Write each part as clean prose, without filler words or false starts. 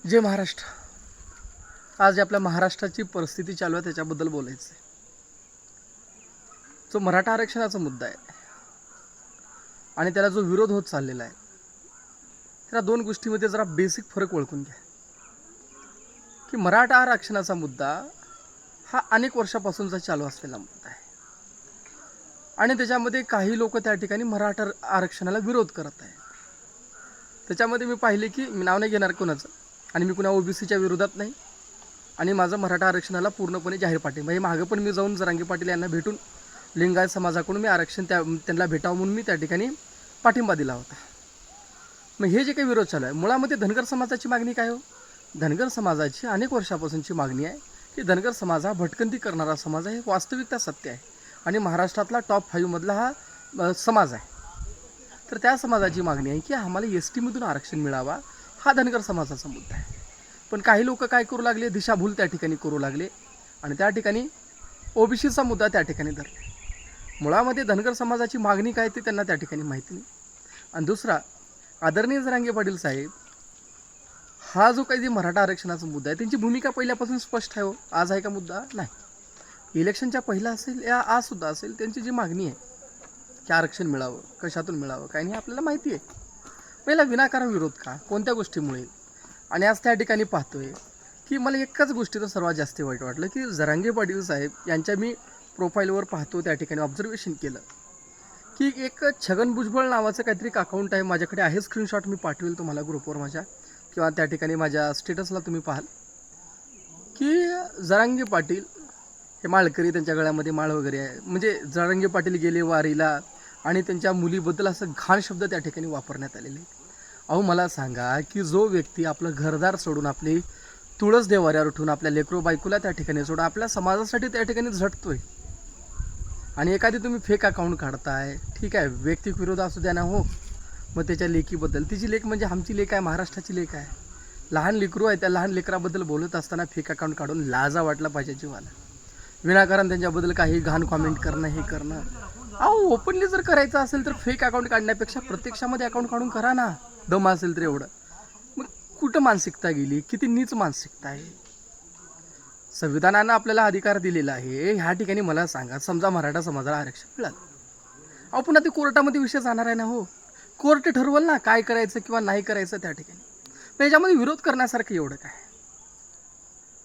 जय महाराष्ट्र। आज आपल्या महाराष्ट्राची परिस्थिती चालू आहे त्याच्याबद्दल बोलायचं आहे। जो मराठा आरक्षणाचा मुद्दा आहे आणि त्याला जो विरोध होत चाललेला आहे, त्या दोन गोष्टींमध्ये जरा बेसिक फरक ओळखून घ्या की मराठा आरक्षणाचा मुद्दा हा अनेक वर्षापासूनचा चालू असलेला मुद्दा आहे आणि त्याच्यामध्ये काही लोक त्या ठिकाणी मराठा आरक्षणाला विरोध करत आहेत। त्याच्यामध्ये मी पाहिले की मी नाव नाही घेणार कोणाचं, आणि मी कुणा ओबीसीच्या विरोधात नाही, आणि माझं मराठा आरक्षणाला पूर्णपणे जाहीर पाठिंबा आहे। मागं पण मी जाऊन जरांगे पाटील यांना भेटून लिंगायत समाजाकडून मी आरक्षण त्यांना भेटावं म्हणून मी त्या ठिकाणी पाठिंबा दिला होता। मग हे जे काही विरोध चालू आहे, मुळामध्ये धनगर समाजाची मागणी काय हो? धनगर समाजाची अनेक वर्षापासूनची मागणी आहे की धनगर समाज हा भटकंती करणारा समाज आहे, वास्तविकता सत्य आहे, आणि महाराष्ट्रातला टॉप 5 मधला हा समाज आहे। तर त्या समाजाची मागणी आहे की आम्हाला ST मधून आरक्षण मिळावा, हा धनगर समाजाचा मुद्दा आहे। पण काही लोक काय करू लागले, दिशाभूल त्या ठिकाणी करू लागले आणि त्या ठिकाणी ओबीसीचा मुद्दा त्या ठिकाणी धरले। मुळामध्ये धनगर समाजाची मागणी काय ते त्यांना त्या ठिकाणी माहिती नाही। आणि दुसरा, आदरणीय जरांगे पाटील साहेब, हा जो काही मराठा आरक्षणाचा मुद्दा आहे त्यांची भूमिका पहिल्यापासून स्पष्ट आहे हो। आज आहे का मुद्दा? नाही। इलेक्शनच्या पहिला असेल या आज सुद्धा असेल, त्यांची जी मागणी आहे की आरक्षण मिळावं, कशातून मिळावं काय नाही आपल्याला माहिती आहे। पहिला विनाकारण विरोध का, कोणत्या गोष्टीमुळे? आणि आज त्या ठिकाणी पाहतोय की मला एकाच गोष्टीचं सर्वात जास्त वाईट वाटलं की जरांगे पाटील साहेब यांच्या मी प्रोफाईलवर पाहतो, त्या ठिकाणी ऑब्झर्वेशन केलं की एक छगन भुजबळ नावाचं काहीतरी एक अकाउंट आहे, माझ्याकडे आहे स्क्रीनशॉट, मी पाठवेल तुम्हाला ग्रुपवर माझ्या, किंवा त्या ठिकाणी माझ्या स्टेटसला तुम्ही पाहाल की जरांगे पाटील हे माळकरी, त्यांच्या गळ्यामध्ये माळ वगैरे आहे, म्हणजे जरांगे पाटील गेले वारीला आणि त्यांच्या मुलीबद्दल असं घाण शब्द त्या ठिकाणी वापरण्यात आलेले। अहो मला सांगा की जो व्यक्ती आपलं घरदार सोडून, आपली तुळस देवाऱ्यावर उठून, आपल्या लेकरो बायकोला त्या ठिकाणी सोडून आपल्या समाजासाठी त्या ठिकाणी झटतोय, आणि एखादी तुम्ही फेक अकाउंट काढताय, ठीक आहे, वैयक्तिक विरोध असू द्या ना हो, मग त्याच्या लेकीबद्दल, तिची लेक म्हणजे आमची लेक आहे, महाराष्ट्राची लेक आहे, लहान लेकरू आहे, त्या लहान लेकराबद्दल बोलत असताना फेक अकाउंट काढून लाजा वाटला पाहिजे जीवाला, विनाकारण त्यांच्याबद्दल काही घाण कॉमेंट करणं, हे करणं। अहो ओपनली जर करायचं असेल तर फेक अकाउंट काढण्यापेक्षा प्रत्यक्षामध्ये अकाउंट काढून करा ना, दम असेल तर एवढं। मग कुठं मानसिकता गेली, किती नीच मानसिकता आहे। संविधानानं आपल्याला अधिकार दिलेला आहे, ह्या ठिकाणी मला सांगा, समजा मराठा समाजाला आरक्षण मिळालं, अहो पुन्हा ते कोर्टामध्ये विषय जाणार आहे ना हो, कोर्ट ठरवल ना काय करायचं किंवा नाही करायचं त्या ठिकाणी, पण याच्यामध्ये विरोध करण्यासारखं एवढं काय?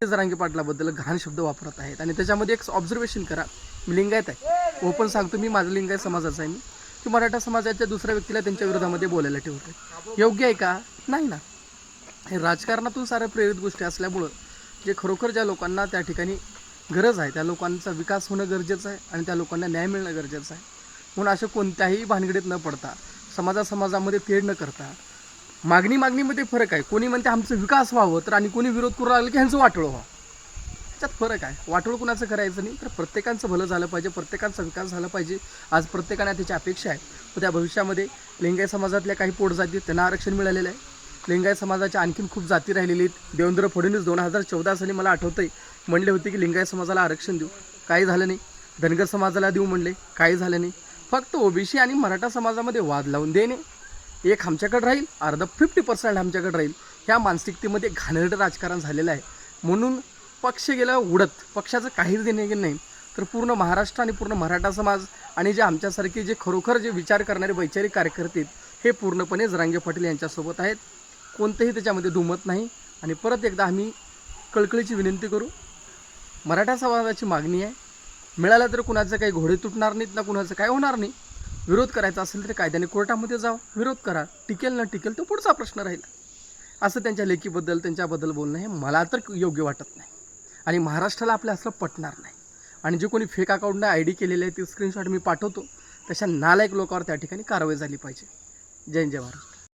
जरांगे पाटलाबद्दल घाण शब्द वापरत आहेत, आणि त्याच्यामध्ये एक ऑब्झर्वेशन करा, मी लिंगायत आहे, ओपन सांगतो, मी माझं लिंगायत समाजाचं आहे, मी की मराठा समाजाच्या दुसऱ्या व्यक्तीला त्यांच्या विरोधामध्ये बोलायला ठेवतो, योग्य आहे का? नाही ना। हे राजकारणातून साऱ्या प्रेरित गोष्टी असल्यामुळं जे खरोखर ज्या लोकांना त्या ठिकाणी गरज आहे त्या लोकांचा विकास होणं गरजेचं आहे आणि त्या लोकांना न्याय मिळणं गरजेचं आहे। म्हणून अशा कोणत्याही भानगडीत न पडता, समाजामध्ये तेढ न करता, मागणीमध्ये फरक आहे। कोणी म्हणते आमचं विकास व्हावं तर, आणि कोणी विरोध करू लागलं की ह्यांचं वाटोळं व्हावं, त्याच्यात फरक आहे। वाटोळं कुणाचं करायचं नाही, तर प्रत्येकाचं भलं झालं पाहिजे, प्रत्येकाचा विकास झाला पाहिजे। आज प्रत्येकाने त्याची अपेक्षा आहे, व त्या भविष्यामध्ये लिंगायत समाजातल्या काही पोटजाती त्यांना आरक्षण मिळालेलं आहे, लिंगायत समाजाच्या आणखीन खूप जाती राहिलेली आहेत। देवेंद्र फडणवीस 2014 साली मला आठवतंय म्हणले होते की लिंगायत समाजाला आरक्षण देऊ, काही झालं नाही। धनगर समाजाला देऊ म्हणले, काही झालं नाही। फक्त ओबीसी आणि मराठा समाजामध्ये वाद लावून देणे, एक आमच्याकडे राहील, अर्धा 50% आमच्याकडे राहील, ह्या मानसिकतेमध्ये घाणेरडं राजकारण झालेलं आहे। म्हणून पक्ष गेला उडत, पक्षाचं काहीच देणं नाही, तर पूर्ण महाराष्ट्र आणि पूर्ण मराठा समाज आणि जे आमच्यासारखे जे खरोखर जे विचार करणारे वैचारिक कार्यकर्ते हे पूर्णपणे जरांगे पाटील यांच्यासोबत आहेत, कोणतंही त्याच्यामध्ये दुमत नाही। आणि परत एकदा आम्ही कळकळीची विनंती करू, मराठा समाजाची मागणी आहे, मिळालं तर कुणाचं काही घोडे तुटणार नाहीत ना, कुणाचं काय होणार नाही। विरोध करायचा असेल तर कायद्याने कोर्टामध्ये जाऊ, विरोध करा, टिकेल न टिकेल तो पुढचा प्रश्न राहिला। असं त्यांच्या लेकीबद्दल, त्यांच्याबद्दल बोलणं हे मला तर योग्य वाटत नाही, आणि महाराष्ट्राला आपल्या असं पटणार नाही। आणि जे कोणी फेक अकाउंटने ID केलेले आहे ते स्क्रीनशॉट मी पाठवतो, तशा नालायक लोकांवर त्या ठिकाणी कारवाई झाली पाहिजे। जय महाराष्ट्र।